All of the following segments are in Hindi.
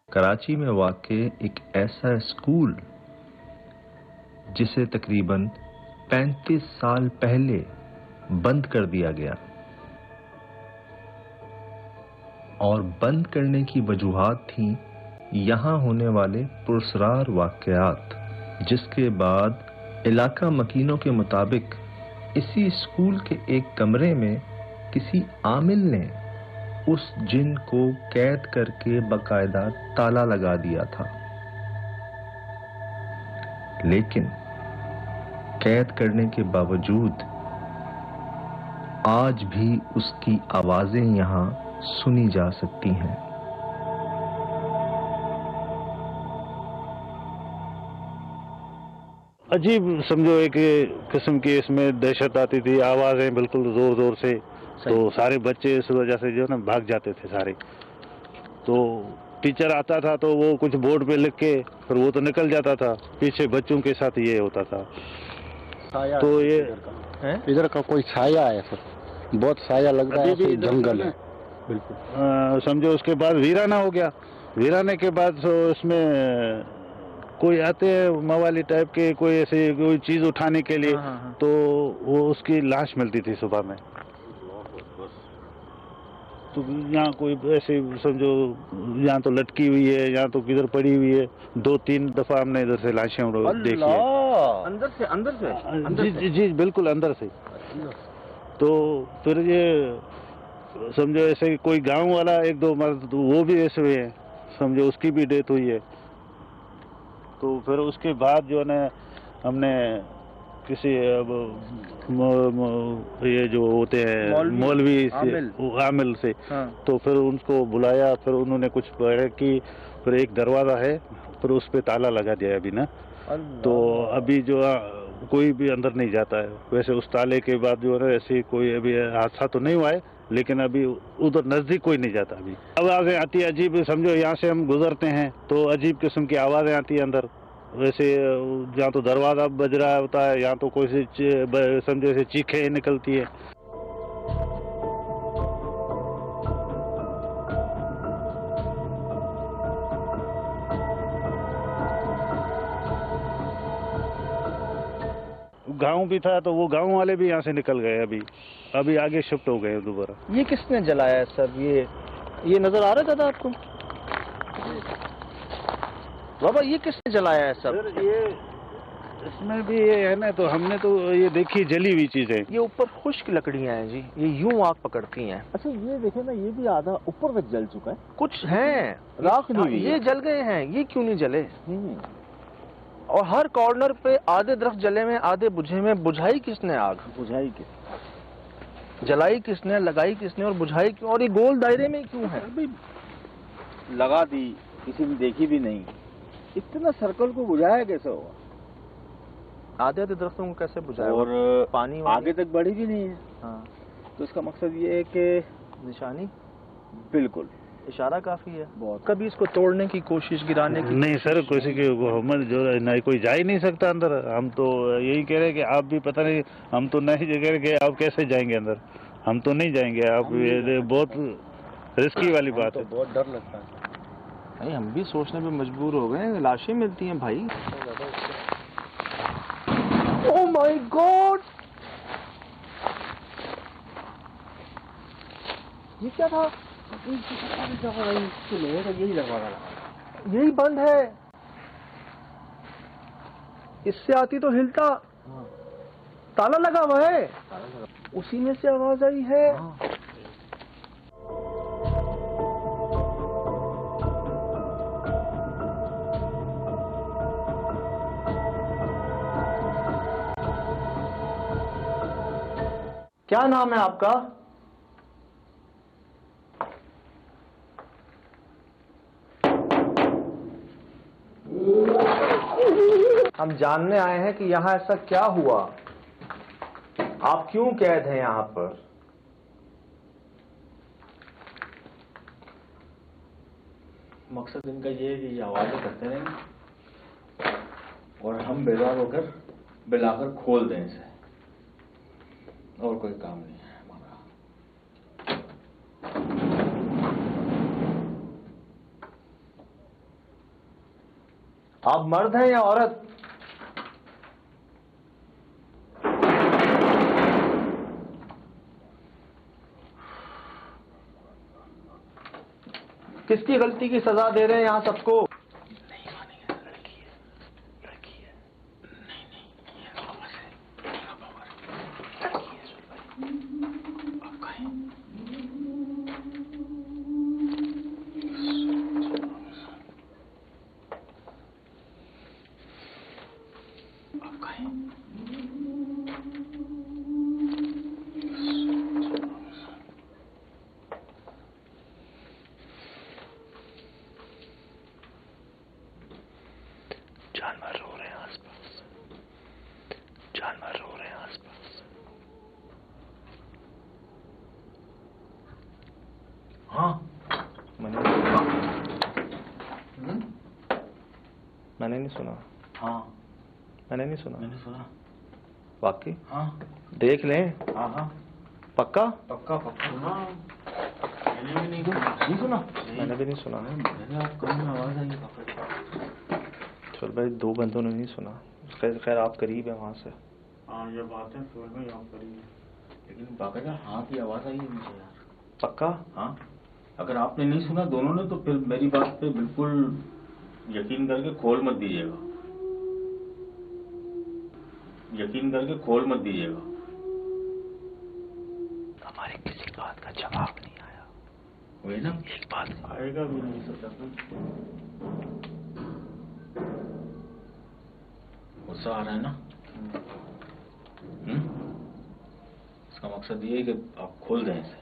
कराची में वाक़े एक ऐसा स्कूल जिसे तकरीबन 35 साल पहले बंद कर दिया गया, और बंद करने की वजूहात थी यहाँ होने वाले पुरस्रार वाक़यात, जिसके बाद इलाका मकीनों के मुताबिक इसी स्कूल के एक कमरे में किसी आमिल ने उस जिन को कैद करके बाकायदा ताला लगा दिया था। लेकिन कैद करने के बावजूद आज भी उसकी आवाजें यहां सुनी जा सकती हैं। अजीब समझो एक किस्म की इसमें दहशत आती थी, आवाजें बिल्कुल जोर जोर से, तो सारे बच्चे इस वजह से जो ना भाग जाते थे सारे। तो टीचर आता था तो वो कुछ बोर्ड पे लिख के फिर वो तो निकल जाता था, पीछे बच्चों के साथ ये होता था। तो ये इधर का कोई साया है सर, बहुत साया लग रहा है, जंगल है बिल्कुल। समझो उसके बाद वीराना हो गया। वीराने के बाद तो इसमें कोई आते हैं मवाली टाइप के, कोई ऐसे कोई चीज उठाने के लिए, तो वो उसकी लाश मिलती थी सुबह में। तो यहाँ कोई ऐसे समझो यहाँ तो लटकी हुई है, यहाँ तो किधर पड़ी हुई है। 2-3 दफा हमने इधर से लाशें देखी है। अंदर से जी बिल्कुल अंदर से। तो फिर ये समझो ऐसे कोई गांव वाला 1-2 मर्द वो भी ऐसे हुए हैं, समझो उसकी भी डेथ हुई है। तो फिर उसके बाद जो है हमने किसी ये जो होते हैं मौलवी से आमिल से, तो फिर उनको बुलाया, फिर उन्होंने कुछ पढ़ा कि फिर एक दरवाज़ा है, फिर उस पर ताला लगा दिया अभी ना। तो अभी जो कोई भी अंदर नहीं जाता है। वैसे उस ताले के बाद जो है ऐसे कोई अभी हादसा तो नहीं हुआ है, लेकिन अभी उधर नज़दीक कोई नहीं जाता। अभी आवाज़ें आती है अजीब, समझो यहाँ से हम गुजरते हैं तो अजीब किस्म की आवाज़ें आती है अंदर। वैसे जहाँ तो दरवाज़ा बज रहा होता है, यहाँ तो कोई से समझो ऐसे चीखें निकलती है। गांव भी था तो वो गांव वाले भी यहाँ से निकल गए, अभी आगे शिफ्ट हो गए दोबारा। ये किसने जलाया है सर? ये नजर आ रहा था आपको बाबा? ये किसने जलाया है सर? ये इसमें भी ये है ना, तो हमने तो ये देखी जली हुई चीजें। ये ऊपर खुश्क लकड़ियां हैं जी, ये यूं आग पकड़ती हैं। अच्छा ये देखे ना, ये भी आधा ऊपर तक जल चुका है, कुछ हैं राख नहीं हुई। ये जल गए हैं, ये क्यों नहीं जले? और हर कॉर्नर पे आधे दरख्त जले में, आधे बुझे में। बुझाई किसने आग? बुझाई किसने? जलाई किसने, लगाई किसने, और बुझाई क्यों? और ये गोल दायरे में क्यों है? लगा दी, किसी ने देखी भी नहीं। इतना सर्कल को बुझाया कैसे होगा? आधे दरख्तों को कैसे बुझाया? और पानी आगे तक बढ़ी भी नहीं है। हाँ, तो इसका मकसद ये है कि निशानी, बिल्कुल इशारा काफी है। बहुत। कभी इसको तोड़ने की कोशिश, गिराने की? नहीं सर, किसी के हम जो है कोई जा ही नहीं सकता अंदर। हम तो यही कह रहे हैं कि आप भी पता नहीं, हम तो नहीं कह रहे कि आप कैसे जाएंगे अंदर। हम तो नहीं जाएंगे, आप बहुत रिस्की वाली बात है। बहुत डर लगता है। नहीं, हम भी सोचने पे मजबूर हो गए, लाशें मिलती हैं भाई। ओह माय गॉड, ये क्या था? यही बंद है, इससे आती तो हिलता। ताला लगा हुआ है, उसी में से आवाज आई है। क्या नाम है आपका? हम जानने आए हैं कि यहाँ ऐसा क्या हुआ, आप क्यों कैद हैं यहाँ पर? मकसद इनका ये है कि ये आवाज़ें करते रहेंगे और हम बेदार होकर बिलाकर खोल दें इसे, और कोई काम नहीं है हमारा। आप मर्द हैं या औरत? किसकी गलती की सजा दे रहे हैं यहां सबको? जानवर रो रहे हैं आसपास, जानवर रो रहे हैं आसपास। हाँ मैंने नहीं सुना। हाँ मैंने नहीं सुना। मैंने सुना। वाकई? हाँ देख लें। हाँ हाँ पक्का? पक्का पक्का सुना। मैंने भी नहीं सुना। मैंने भी नहीं सुना। मैंने आप कम में आवाज आई पकड़। चल भाई, 2 बंदों ने नहीं सुना। खैर आप करीब है वहां से। हाँ ये बात है, फिर में आप करिए, लेकिन बाकायदा हाँ की आवाज आई है मुझे यार। पक्का? हाँ अगर आपने नहीं सुना दोनों ने तो फिर मेरी बात पे बिल्कुल यकीन करके खोल मत दीजिएगा, यकीन करके खोल मत दीजिएगा। हमारी किसी बात का जवाब नहीं आया। वही ना, एक बात आएगा भी नहीं सकता। गुस्सा आ रहा है ना? इसका मकसद ये है कि आप खोल दें इसे।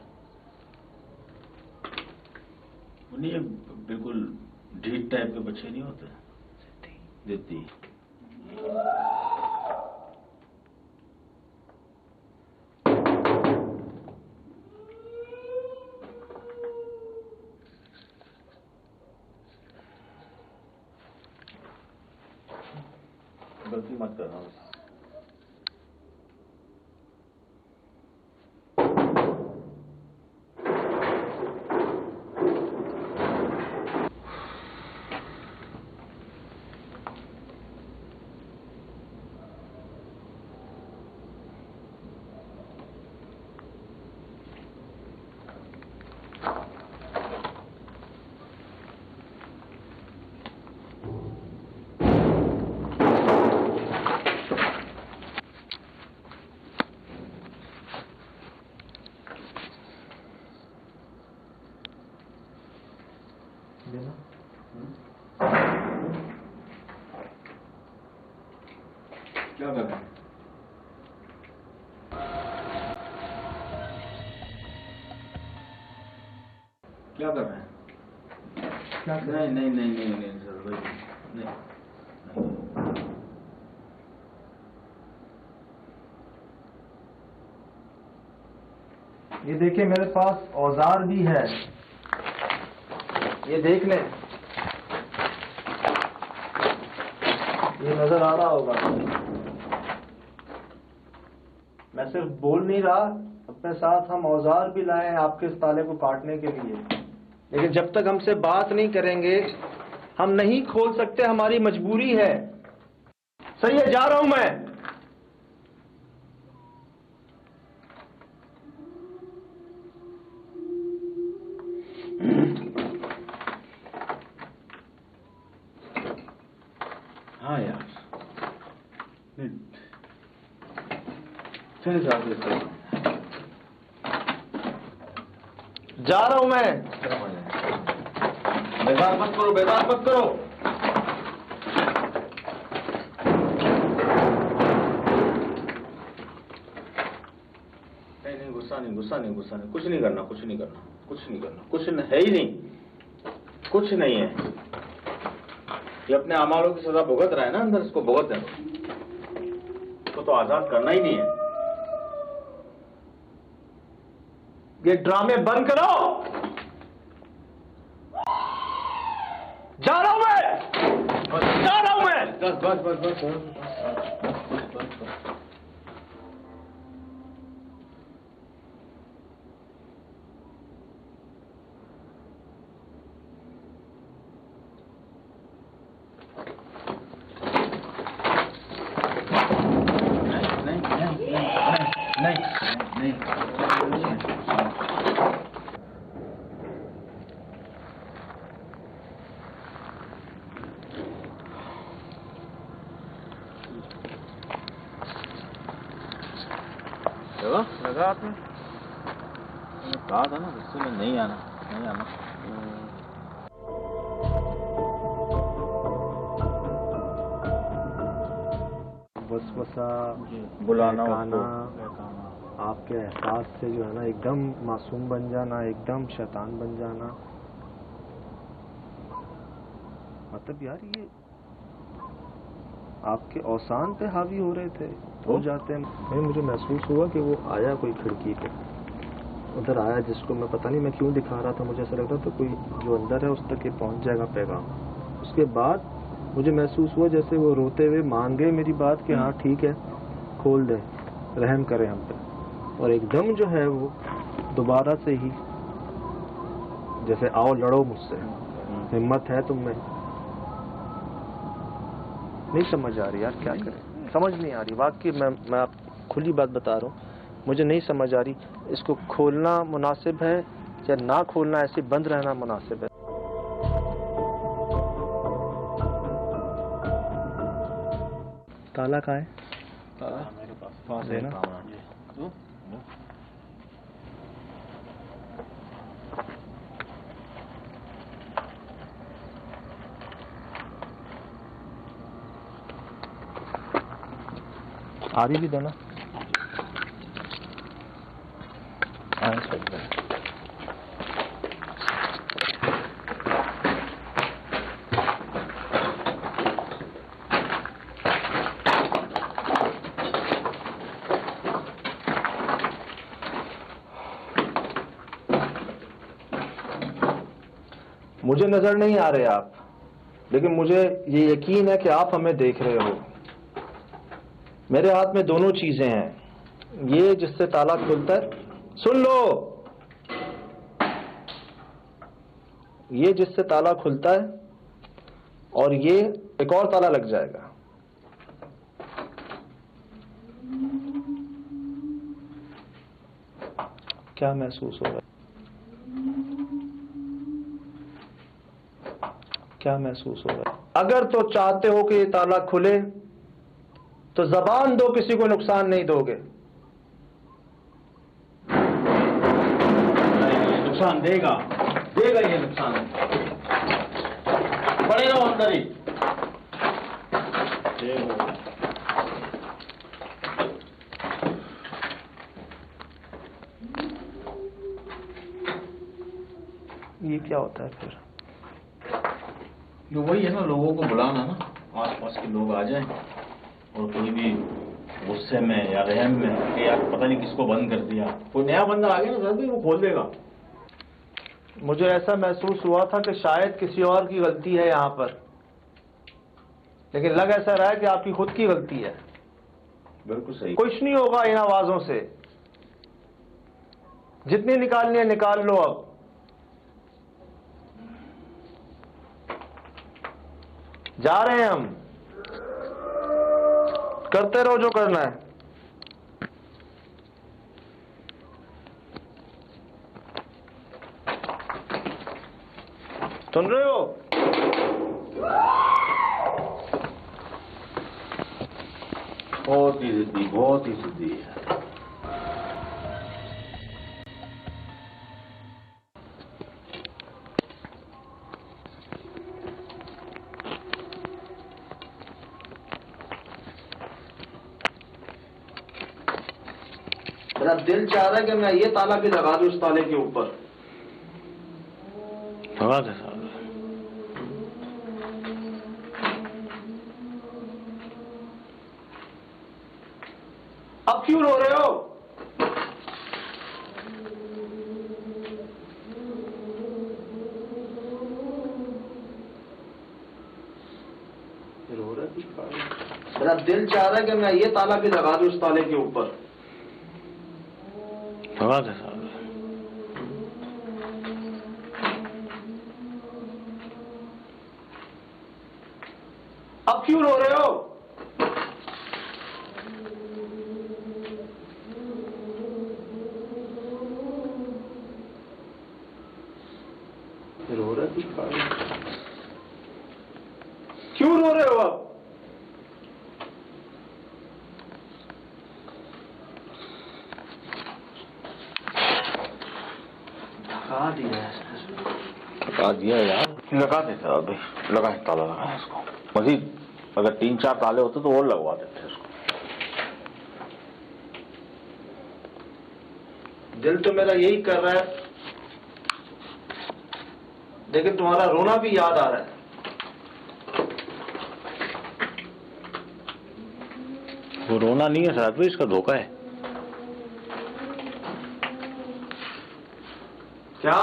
नहीं, बिल्कुल ढीठ टाइप के बच्चे नहीं होते, जिद्दी। गलती मत करना बस। क्या कर रहे हैं? क्या कर रहे हैं? क्या कर रहे हैं? नहीं नहीं नहीं नहीं सर भाई नहीं, नहीं। ये देखिए मेरे पास औजार भी है, ये देख लें। ये नजर आ रहा होगा। मैं सिर्फ बोल नहीं रहा, अपने साथ हम औजार भी लाए हैं आपके इस ताले को काटने के लिए। लेकिन जब तक हमसे बात नहीं करेंगे हम नहीं खोल सकते, हमारी मजबूरी है। सही है, जा रहा हूं मैं। हाँ यार, चलिए साहब जा रहा हूं मैं। बेकार मत करो, बेकार मत करो। नहीं नहीं, गुस्सा नहीं, गुस्सा नहीं, गुस्सा नहीं। कुछ नहीं करना, कुछ नहीं करना, कुछ नहीं करना, कुछ है ही नहीं, कुछ नहीं है। ये अपने अमालों की सजा भुगत रहा है ना अंदर, इसको भुगत देना। इसको तो आजाद करना ही नहीं है। ये ड्रामे बंद करो। जा रहा हूं मैं, जा रहा हूं मैं। बस बस बस बस बस। नहीं लगा आपने कहा था ना गुस्से में नहीं आना नहीं आना। वसवसा बुलाना आपके एहसास से जो है ना एकदम मासूम बन जाना, एकदम शैतान बन जाना। मतलब यार ये आपके औसान पे हावी हो रहे थे, हो जाते हैं। भाई मुझे महसूस हुआ कि वो आया कोई खिड़की पे, उधर आया जिसको मैं पता नहीं मैं क्यों दिखा रहा था, मुझे ऐसा लग रहा था कोई जो अंदर है उस तक ये पहुंच जाएगा पैगाम। उसके बाद मुझे महसूस हुआ जैसे वो रोते हुए मान गए मेरी बात कि हाँ ठीक है खोल दे, रहम करे हम पे। और एकदम जो है वो दोबारा से ही जैसे आओ लड़ो मुझसे, हिम्मत है तुम में। नहीं समझ आ रही यार, क्या करें, समझ नहीं आ रही वाकई। मैं आप खुली बात बता रहा हूँ, मुझे नहीं समझ आ रही इसको खोलना मुनासिब है या ना खोलना, ऐसे बंद रहना मुनासिब है। ताला कहाँ है? ताला मेरे पास है ना। आरी भी देना। मुझे नजर नहीं आ रहे आप, लेकिन मुझे ये यकीन है कि आप हमें देख रहे हो। मेरे हाथ में दोनों चीजें हैं, ये जिससे ताला खुलता है, सुन लो, ये जिससे ताला खुलता है और ये एक और ताला लग जाएगा। क्या महसूस हो रहा है? क्या महसूस हो रहा है? अगर तो चाहते हो कि ये ताला खुले तो जबान दो, किसी को नुकसान नहीं दोगे। नुकसान देगा ये नुकसान पड़े रहो अंदर ही। ये क्या होता है फिर? ये वही है ना, लोगों को बुलाना ना, आस पास के लोग आ जाएं और कोई भी गुस्से में या रहम में कि यार पता नहीं किसको बंद कर दिया, कोई नया बंदा आ गया ना सर भी वो खोल देगा। मुझे ऐसा महसूस हुआ था कि शायद किसी और की गलती है यहाँ पर, लेकिन लग ऐसा रहा है कि आपकी खुद की गलती है। बिल्कुल सही। कुछ नहीं होगा इन आवाजों से, जितनी निकालनी है निकाल लो। अब जा रहे हैं हम, करते रहो जो करना है। सुन रहे हो? बहुत ही जिद्दी है। मेरा दिल चाह रहा है कि मैं ये ताला भी लगा दूं उस ताले के ऊपर। लगा दे साहब। अब क्यों रो रहे हो? रो रहा है? मेरा दिल चाह रहा है कि मैं ये ताला भी लगा दूं उस ताले के ऊपर। लगा दे साहब। अब क्यों रो रहे हो? रो रहे कुछ क्यों रो रहे हो आप? लगा दिया यार, लगा देते अभी, लगा ताला लगा इसको। मजीद अगर 3-4 ताले होते तो और लगवा देते इसको। दिल तो मेरा यही कर रहा है, लेकिन तुम्हारा रोना भी याद आ रहा है। वो रोना नहीं है साहब, इसका धोखा है। क्या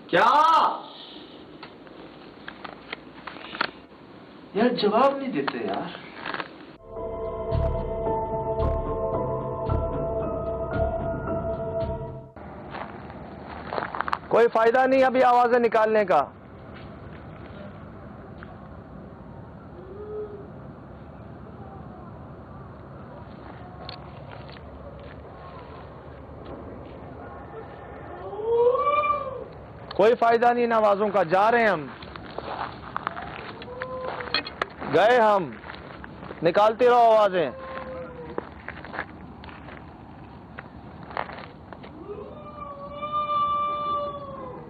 क्या यार, जवाब नहीं देते यार। कोई फायदा नहीं अभी आवाजें निकालने का। कोई फायदा नहीं इन आवाजों का। जा रहे हैं हम, गए हम, निकालते रहो आवाजें।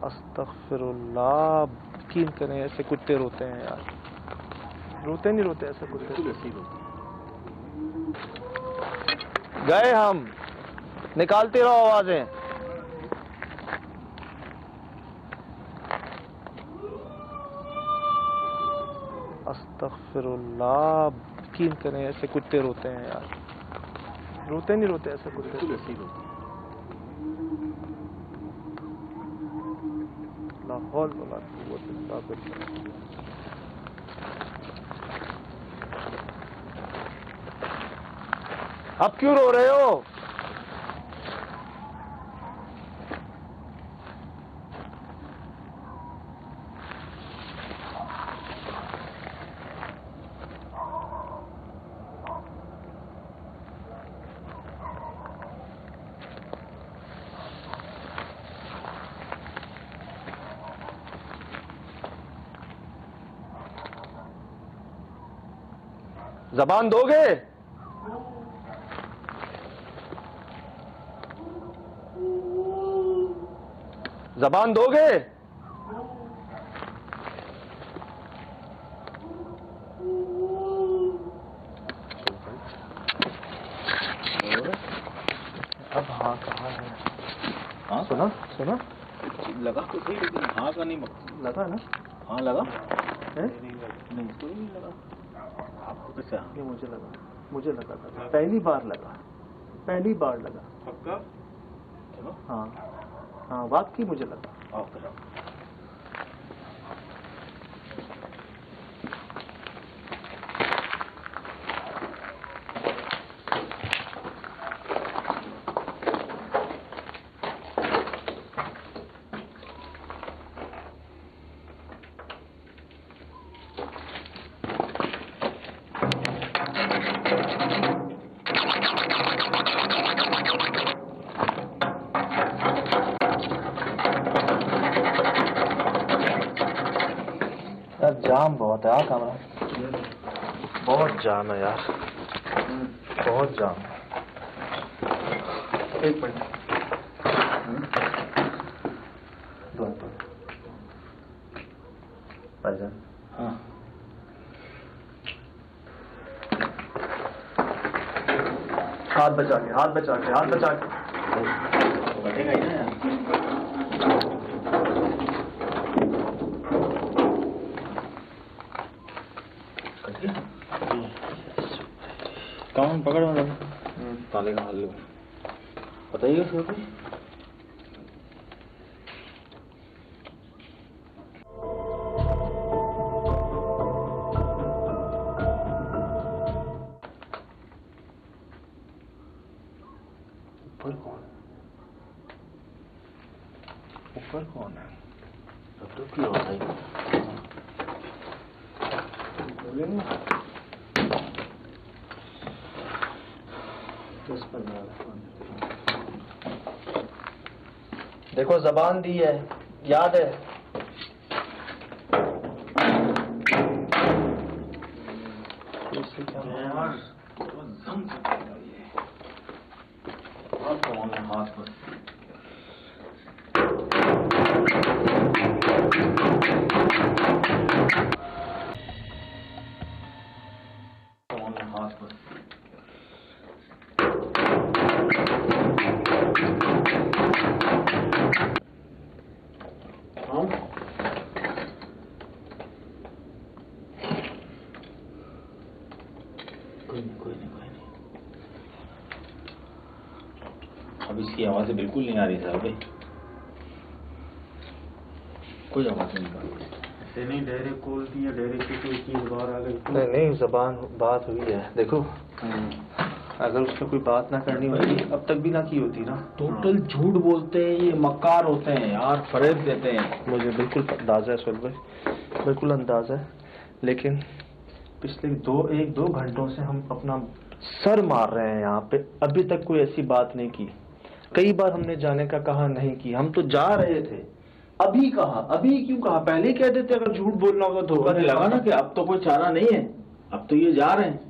अस्तगफिरुल्लाह, यकीन करें ऐसे कुत्ते रोते हैं यार। रोते नहीं रोते ऐसे कुत्ते? गए हम, निकालते रहो आवाजें। अस्तगफिरुल्लाह, यकीन करें ऐसे कुत्ते रोते हैं यार। रोते नहीं रोते ऐसे कुत्ते? लाहौल वाला अब क्यों रो रहे हो? जबान दोगे? जबान दोगे? अब हाँ कहाँ है? हाँ सुना सुना? लगा तो सही, लेकिन हाँ का नहीं लगा ना? हाँ लगा है? नहीं, कोई नहीं लगा। आपको कैसे? ये मुझे लगा था, पहली बार लगा, पहली बार लगा। पक्का? चलो। हाँ हाँ, वाकई मुझे लगा। आओ करो। जाम बहुत है कमरा, बहुत जाम है यार, बहुत जाम। एक मिनट, भाईजान। हाँ हाथ बचा के, हाथ बचा के, हाथ बचा के। बैठेगा ही ना यार। कौन पकड़ वाला? ताले का हल बताइए उसको कोई। ऊपर कौन है? ऊपर कौन है? तो की आवाज आई। बोलेंगे 10-15। देखो जबान दी है, याद है। कोई नहीं। अब इसकी आवाज़ें बिल्कुल नहीं आ रही साहब, कोई आवाज़ नहीं आ रही। नहीं डायरेक्ट कॉल की या डायरेक्ट कोई चीज़ बाहर आ गई। नहीं जबान बात हुई है। देखो अगर उसने कोई बात ना करनी होती अब तक भी ना की होती ना। टोटल झूठ बोलते हैं ये, मक्कार होते हैं यार, फरेब देते हैं। मुझे बिल्कुल अंदाजा है सुहेल भाई, बिल्कुल अंदाजा है। लेकिन पिछले 1-2 घंटों से हम अपना सर मार रहे हैं यहाँ पे, अभी तक कोई ऐसी बात नहीं की। कई बार हमने जाने का कहा, नहीं की। हम तो जा रहे थे, अभी कहा, अभी क्यों कहा? पहले ही कह देते अगर झूठ बोलना होगा। धोखा नहीं लगा ना कि अब तो कोई चारा नहीं है, अब तो ये जा रहे हैं।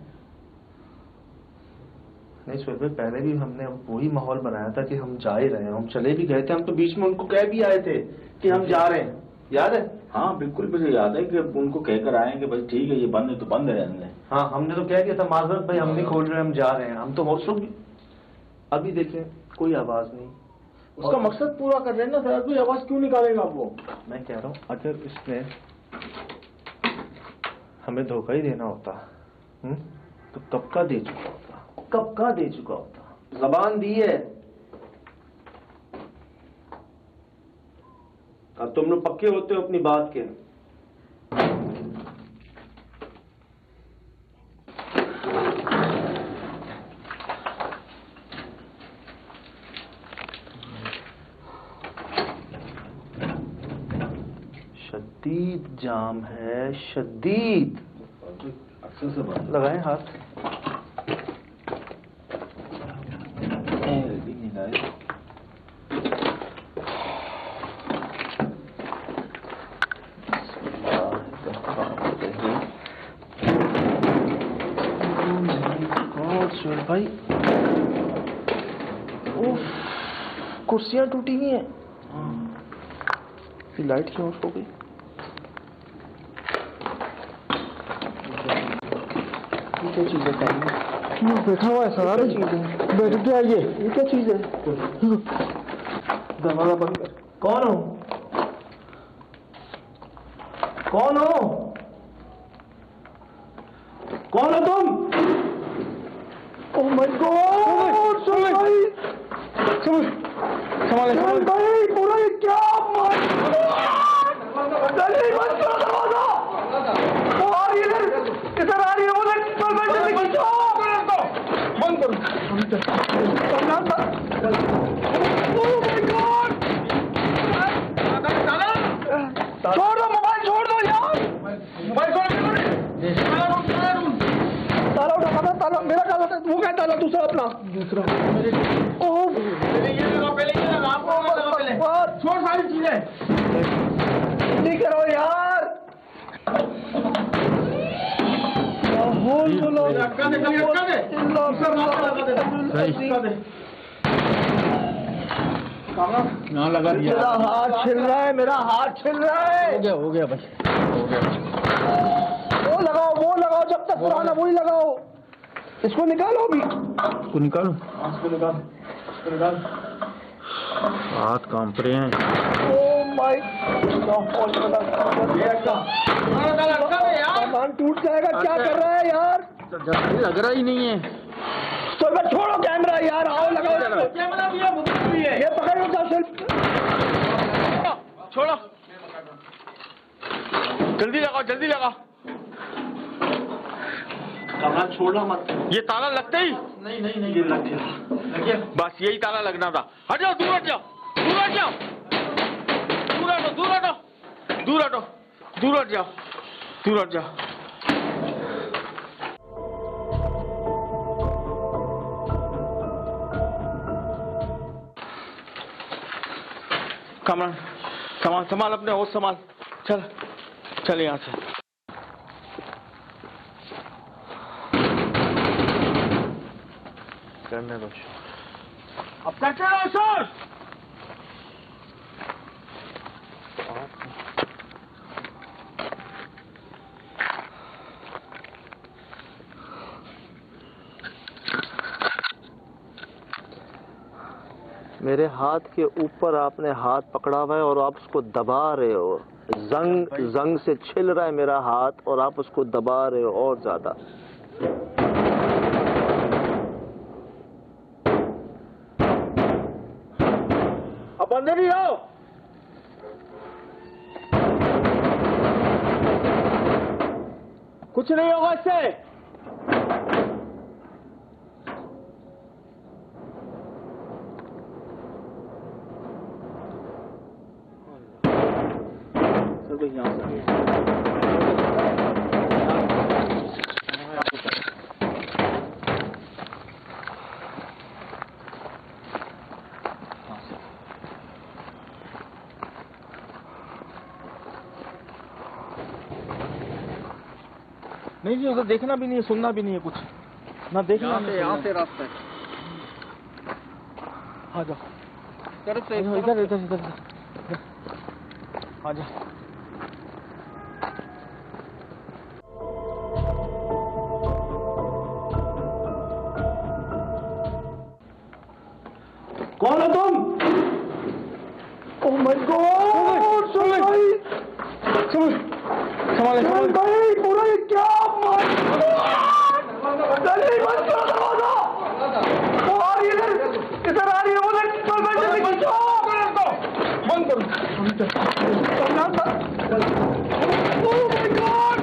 नहीं सुहेल भाई, पहले भी हमने वही माहौल बनाया था कि हम जा ही रहे हैं, हम चले भी गए थे। हम तो बीच में उनको कह भी आए थे कि हम जा रहे हैं, याद है? हाँ बिल्कुल, मुझे याद है कि उनको कहकर आए कि भाई ठीक है ये बंद है तो बंद है। हाँ हमने तो कह दिया था माजरत भाई, हम नहीं खोल रहे, हम जा रहे हैं। हम तो मौसम अभी देखें कोई आवाज नहीं। उसका मकसद पूरा कर रहे हैं ना सर, कोई आवाज क्यों निकालेगा वो? मैं कह रहा हूँ अगर इसने हमें धोखा ही देना होता तो कब का दे चुका होता, कब का दे चुका होता। जबान दी है। अब तुम लोग पक्के होते हो अपनी बात के। शदीद जाम है, शदीद। अक्सर से बात लगाएं हाथ। सुहेल भाई, कुर्सियां टूटी हुई हैं। लाइट क्यों ऑफ हो गई? ये क्या चीज है? बैठा हुआ है सारा चीज है। बैठ के आइए। ये क्या चीज है? दरवाजा बंद कर। कौन हो? कौन हो? कौन हो तुम? Oh my God! सुहेल भाई, सुहेल भाई, पूरा क्या मार? जल्दी बंद करो दरवाजा। और इधर आ रही है वो। जल्दी खींचो। बंद करो। Oh my God! छोड़ दो मोबाइल, छोड़ दो यार। मोबाइल छोड़ ताला उठा, ताला मेरा ताला था। वो क्या ताला? दूसरा अपना, दूसरा। ओह ये लगा पहले, ये लगा आपको लगा पहले। छोड़ सारी चीजें। नहीं करो यार। लगा दिया। मेरा हाथ छिल रहा है, मेरा हाथ छिल रहा है। हो गया बस, हो गया। वो लगाओ जब तक पुराना वही लगाओ। इसको निकालो अभी। इसको निकालो, इसको निकाल। हाथ कांप रहे हैं। Oh my God! सामान टूट जाएगा। क्या कर रहा है यार? लग रहा ही नहीं है। तो मैं छोड़ो कैमरा यार। आओ लगाओ कैमरा भी है। ये पकड़ो सिर्फ। छोड़ो, जल्दी लगाओ, जल्दी लगाओ। सामान छोड़ना मत। ये ताला लगता ही नहीं ये लग गया। बस यही ताला लगना था। हट जाओ, दूर हट जाओ, दूर हट जाओ, दूर हटो, दूर हटो, दूर हटो, दूर हट जाओ, दूर हट जाओ। कामरान संभाल संभाल अपने होश संभाल। चल चल यहाँ से। करने दो अब क्या कर रहे हो सर? मेरे हाथ के ऊपर आपने हाथ पकड़ा हुआ है और आप उसको दबा रहे हो। जंग से छिल रहा है मेरा हाथ और आप उसको दबा रहे हो और ज्यादा। अब अंदर ही आओ। कुछ नहीं होगा इससे। यहाँ से नहीं उधर देखना भी नहीं है, सुनना भी नहीं है कुछ ना, देखना यहाँ से रास्ता है। आ जाओ इधर इधर इधर आ जाओ। कौन हो तुम? Oh my God! सुन भाई, सुन भाई, पूरा ये क्या जल्दी बंद करो दरवाजा। और इधर आ रही है वो, चल भाई जल्दी बंद करो। Oh my God!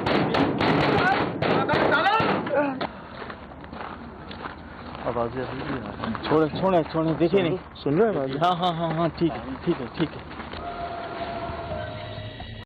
आवाज़ें आ रही है। छोड़े छोड़े छोड़े, देखिए नहीं सुन रहे हैं? हाँ हाँ हाँ हाँ ठीक है ठीक है ठीक है।